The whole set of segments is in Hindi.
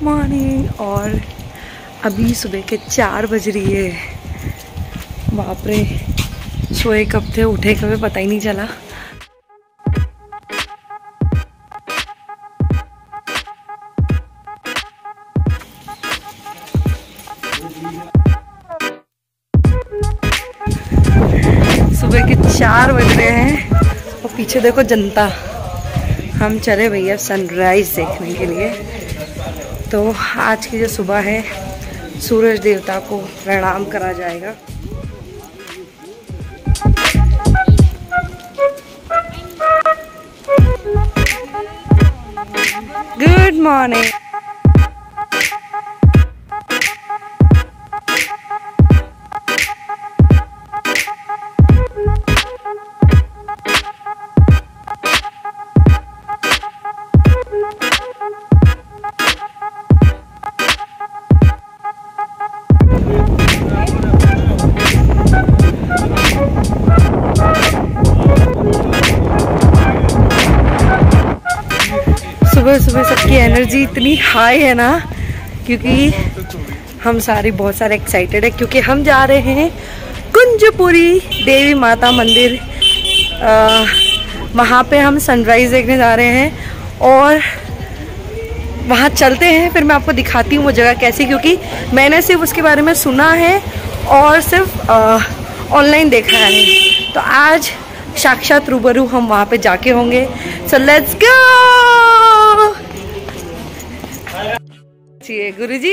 मॉर्निंग। और अभी सुबह के 4 बज रही है। बाप रे, सोए कब थे उठे कब पता ही नहीं चला। सुबह के 4 बज रहे हैं और पीछे देखो जनता। हम चले भैया सनराइज देखने के लिए। तो आज की जो सुबह है सूरज देवता को प्रणाम करा जाएगा। Good morning. सुबह सुबह सबकी एनर्जी इतनी हाई है ना, क्योंकि हम सारे बहुत सारे एक्साइटेड है, क्योंकि हम जा रहे हैं कुंजपुरी देवी माता मंदिर। वहाँ पे हम सनराइज देखने जा रहे हैं और वहाँ चलते हैं। फिर मैं आपको दिखाती हूँ वो जगह कैसी, क्योंकि मैंने सिर्फ उसके बारे में सुना है और सिर्फ ऑनलाइन देखा है। तो आज साक्षात रूबरू हम वहाँ पे जाके होंगे। So let's go. Guruji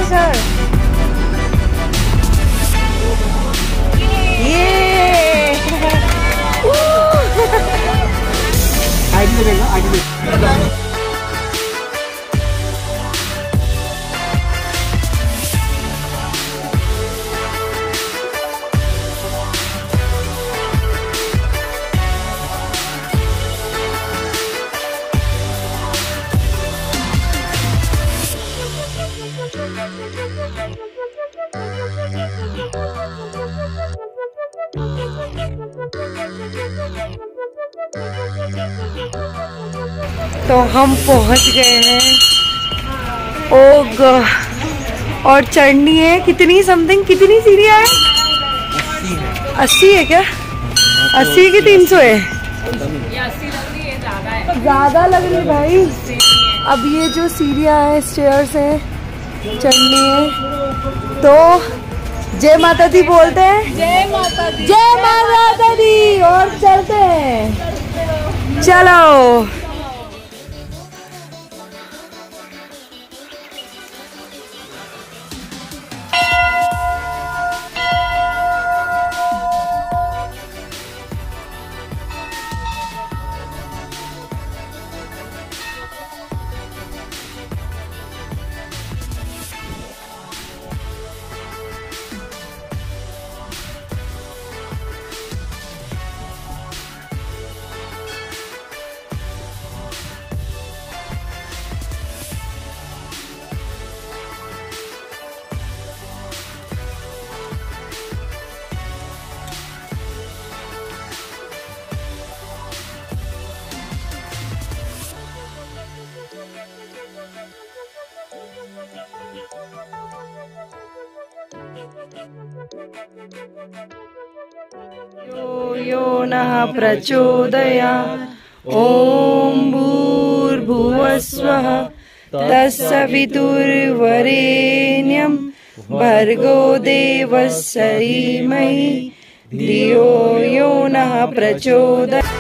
sir, ये आगे देगा आगे। तो हम पहुंच गए हैं। ओ गॉड, और चढ़नी है कितनी समथिंग, कितनी सीढ़ियाँ है? 80 है क्या? 80 की 300 है? ज़्यादा लग रही है भाई। अब ये जो सीढ़ियाँ है, स्टेयर्स है, चढ़नी है। तो जय माता दी बोलते हैं। जय माता दी, जय माता दी। और चलते हैं, चलो। यो नः प्रचोदयात्। ॐ भूर्भुवस्वः तत्सवितुर्वरेण्यं भर्गो देवस्य धीमहि धियो यो नः प्रचोदयात्।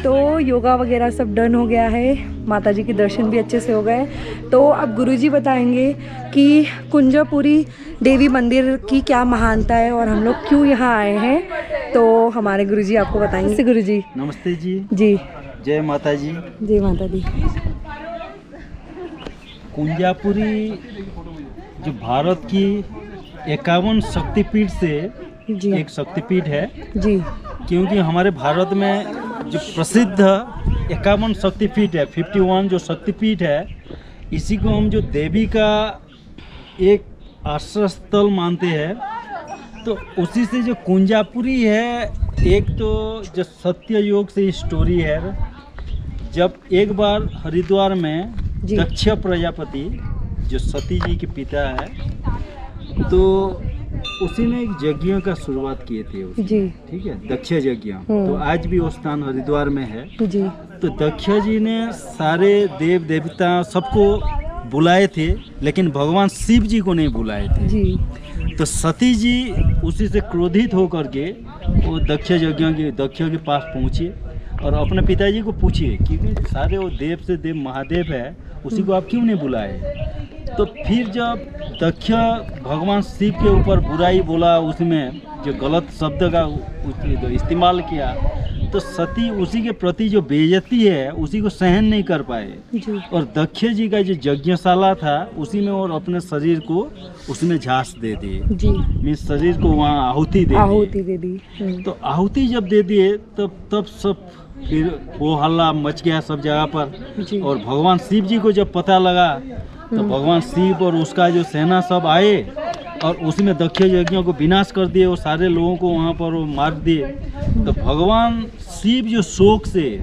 तो योगा वगैरह सब डन हो गया है, माताजी के दर्शन भी अच्छे से हो गए। तो अब गुरुजी बताएंगे कि कुंजापुरी देवी मंदिर की क्या महानता है और हम लोग क्यों यहाँ आए हैं। तो हमारे गुरुजी आपको बताएंगे। गुरुजी नमस्ते जी। जी जय माता जी। जय माता दी। कुंजापुरी जो भारत की 51 शक्तिपीठ से जी एक शक्तिपीठ है जी, क्योंकि हमारे भारत में जो प्रसिद्ध 51 शक्तिपीठ है, 51 जो शक्तिपीठ है, इसी को हम जो देवी का एक आश्रय स्थल मानते हैं। तो उसी से जो कुंजापुरी है, एक तो जो सत्य योग से स्टोरी है। जब एक बार हरिद्वार में दक्ष प्रजापति जो सती जी के पिता है, तो उसी ने एक यज्ञ का शुरुआत किए थे जी, ठीक है, दक्ष यज्ञ। तो आज भी वो स्थान हरिद्वार में है जी। तो दक्ष जी ने सारे देव देवता सबको बुलाए थे, लेकिन भगवान शिव जी को नहीं बुलाए थे जी। तो सती जी उसी से क्रोधित होकर के वो दक्ष के पास पहुँचे और अपने पिताजी को पूछिए, क्योंकि सारे वो देव से देव महादेव है, उसी को आप क्यों नहीं बुलाए। तो फिर जब दक्ष भगवान शिव के ऊपर बुराई बोला, उसमें जो गलत शब्द का इस्तेमाल किया, तो सती उसी के प्रति जो बेइज्जती है उसी को सहन नहीं कर पाए जी। और दक्ष जी का जो यज्ञशाला था उसी में और अपने शरीर को उसमें झांस दे दिए जी, मीन्स शरीर को वहाँ आहुति दे दी। तो आहुति जब दे दिए तब सब फिर वो हल्ला मच गया सब जगह पर। और भगवान शिव जी को जब पता लगा तो भगवान शिव और उसका जो सेना सब आए और उसमें दक्ष यज्ञों को विनाश कर दिए और सारे लोगों को वहाँ पर वो मार दिए। तो भगवान शिव जो शोक से,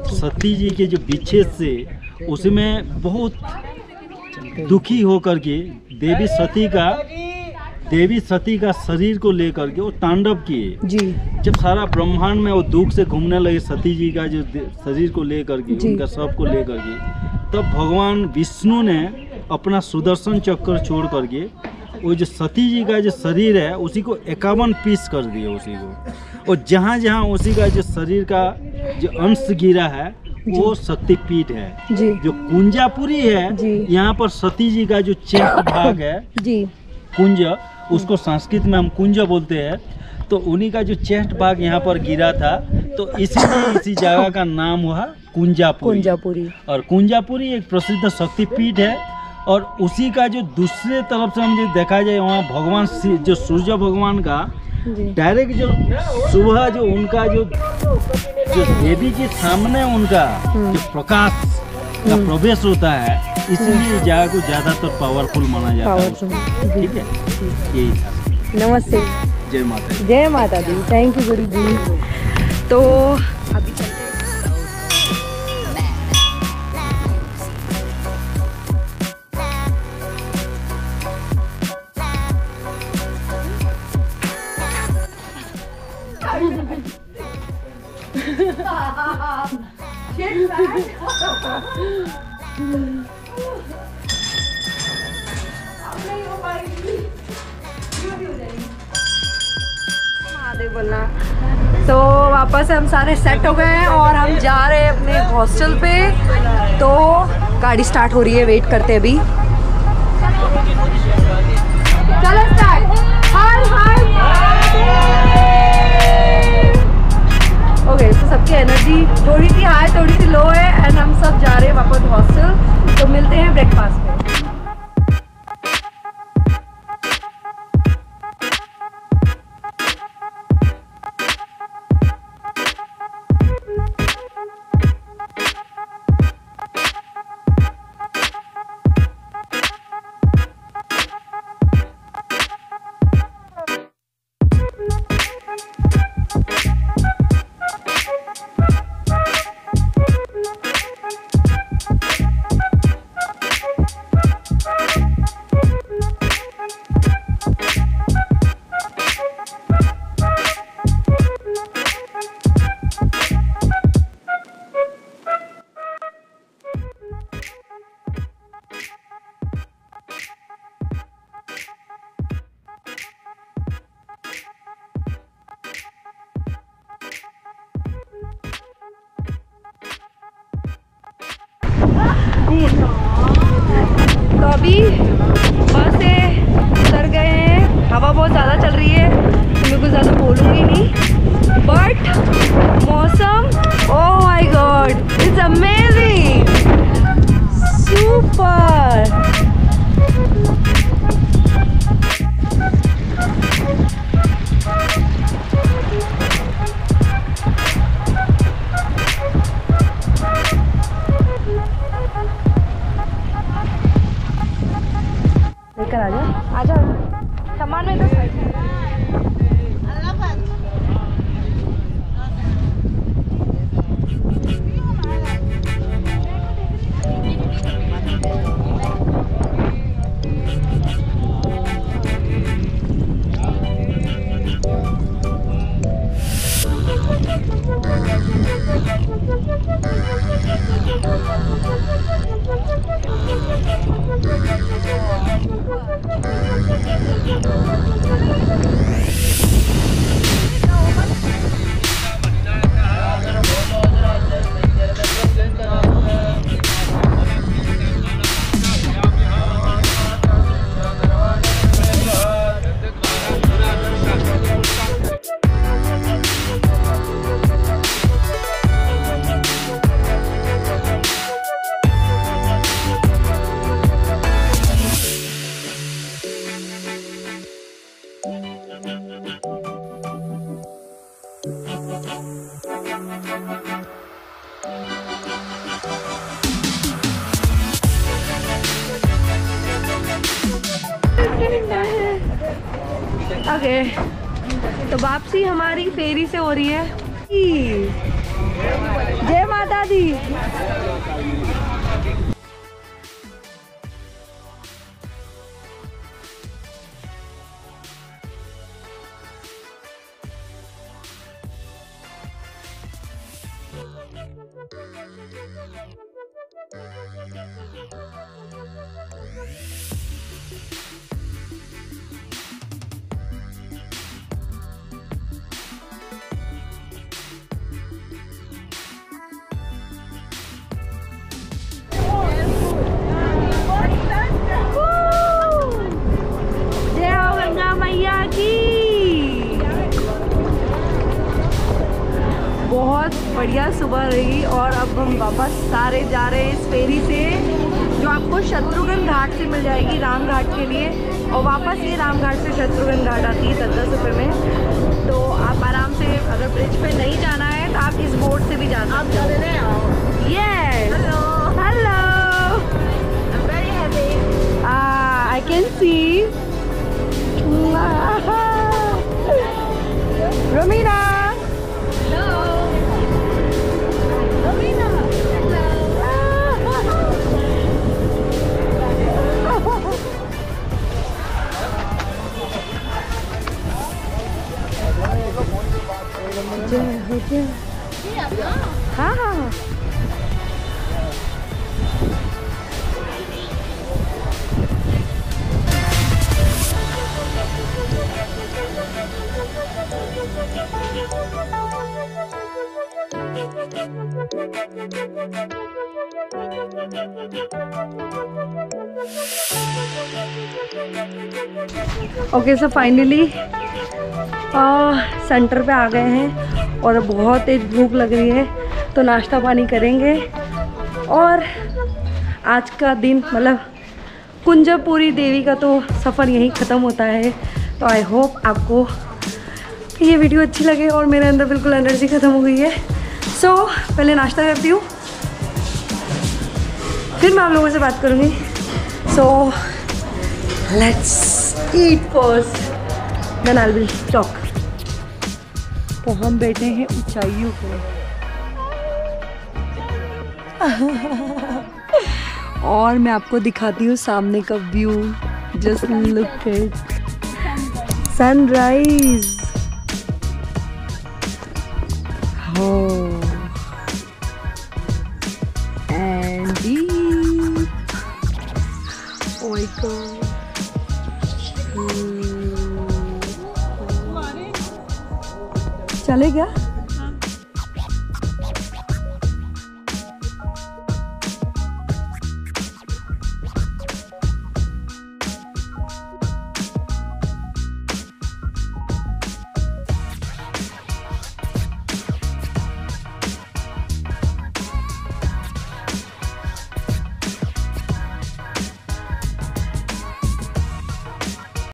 सती जी के जो विच्छेद से, उसमें बहुत दुखी होकर के देवी सती का देवी सती का शरीर को लेकर के वो तांडव किए जी। जब सारा ब्रह्मांड में वो दुख से घूमने लगे सती जी का जो शरीर को लेकर के, उनका शव को लेकर के, तब भगवान विष्णु ने अपना सुदर्शन चक्र छोड़ करके वो जो सती जी का जो शरीर है उसी को 51 पीस कर दिया उसी को। और जहाँ जहाँ उसी का जो शरीर का जो अंश गिरा है वो शक्तिपीठ है जी। जो कुंजापुरी है, यहाँ पर सती जी का जो चेस्ट भाग है जी, कुंज, उसको संस्कृत में हम कुंज बोलते हैं, तो उन्हीं का जो चेस्ट भाग यहाँ पर गिरा था, तो इसीलिए इसी जगह का नाम हुआ कुंजापुरी। और कुंजापुरी एक प्रसिद्ध शक्तिपीठ है। और उसी का जो दूसरे तरफ से हम जो देखा जाए वहाँ भगवान जो सूर्य भगवान का डायरेक्ट जो सुबह जो उनका जो देवी के सामने उनका जो प्रकाश का प्रवेश होता है, इसलिए जगह को ज्यादातर पावरफुल माना जाता है। ठीक है, यही था। नमस्ते, जय माता दी। जय माता दी। थैंक यू गुरु जी। तो अभी चलते हैं। महादेव बोलना। तो वापस हम सारे सेट हो गए हैं और हम जा रहे हैं अपने हॉस्टल पे। तो गाड़ी स्टार्ट हो रही है, वेट करते हैं अभी। चलो स्टार्ट। हाय हाय। ओके, तो सबकी एनर्जी थोड़ी सी हाई थोड़ी सी लो है एंड हम सब जा रहे हैं वापस हॉस्टल। तो मिलते हैं ब्रेकफास्ट पे। तो अभी बस से उतर गए हैं। हवा बहुत ज़्यादा चल रही है तो मैं कुछ ज़्यादा बोलूँगी नहीं, बट मौसम oh my God it's amazing, super. लेकर आ जाओ सामान में तो ओके, तो वापसी हमारी फेरी से हो रही है। जय माता दी। बहुत बढ़िया सुबह रही और अब हम वापस सारे जा रहे हैं इस फेरी से जो आपको शत्रुघ्न घाट से मिल जाएगी राम घाट के लिए, और वापस ये राम घाट से शत्रुघ्न घाट आती है 10-10 रुपये में। तो आप आराम से, अगर ब्रिज पे नहीं जाना है तो आप इस बोट से भी जा सकते हो। Yes, hello, I can see Romina. हाँ हाँ ओके, सो फाइनली सेंटर पे आ गए हैं और बहुत तेज भूख लग रही है, तो नाश्ता पानी करेंगे और आज का दिन मतलब कुंजपुरी देवी का तो सफ़र यहीं ख़त्म होता है। तो आई होप आपको ये वीडियो अच्छी लगे और मेरे अंदर बिल्कुल एनर्जी ख़त्म हो गई है। सो पहले नाश्ता करती हूँ, फिर मैं आप लोगों से बात करूँगी। So let's eat first, then I will talk. तो हम बैठे हैं ऊंचाइयों पे और मैं आपको दिखाती हूँ सामने का view. Just look at sunrise. हो एंड ओह माय गॉड, चले क्या?